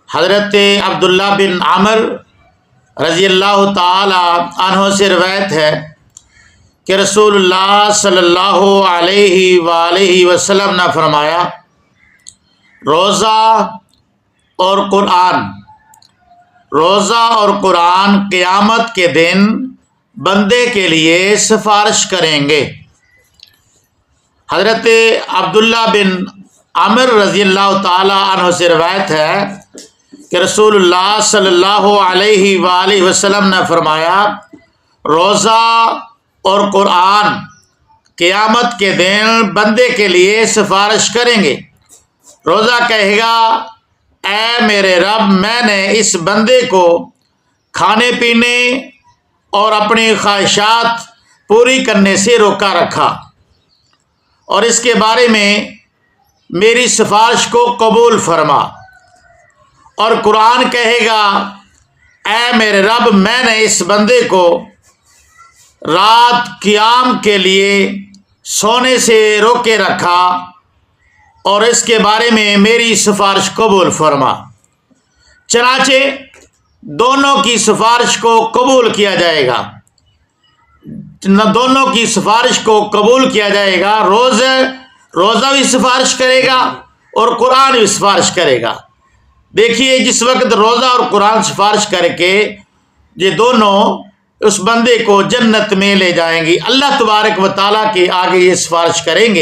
حضرت عبداللہ بن عمر رضی اللہ تعالی عنہ سے روایت ہے کہ رسول اللہ صلی اللہ علیہ وآلہ وسلم نے فرمایا، روزہ اور قرآن قیامت کے دن بندے کے لیے سفارش کریں گے۔ حضرت عبداللہ بن عمر رضی اللہ تعالی عنہ سے روایت ہے کہ رسول اللہ صلی اللہ علیہ وآلہ وسلم نے فرمایا، روزہ اور قرآن قیامت کے دن بندے کے لیے سفارش کریں گے۔ روزہ کہے گا، اے میرے رب، میں نے اس بندے کو کھانے پینے اور اپنی خواہشات پوری کرنے سے روکا رکھا، اور اس کے بارے میں میری سفارش کو قبول فرما۔ اور قرآن کہے گا، اے میرے رب، میں نے اس بندے کو رات قیام کے لیے سونے سے روکے رکھا، اور اس کے بارے میں میری سفارش قبول فرما۔ چنانچہ دونوں کی سفارش کو قبول کیا جائے گا، دونوں کی سفارش کو قبول کیا جائے گا۔ روزہ بھی سفارش کرے گا اور قرآن بھی سفارش کرے گا۔ دیکھیے، جس وقت روزہ اور قرآن سفارش کر کے یہ دونوں اس بندے کو جنت میں لے جائیں گی، اللہ تبارک و تعالیٰ کے آگے یہ سفارش کریں گے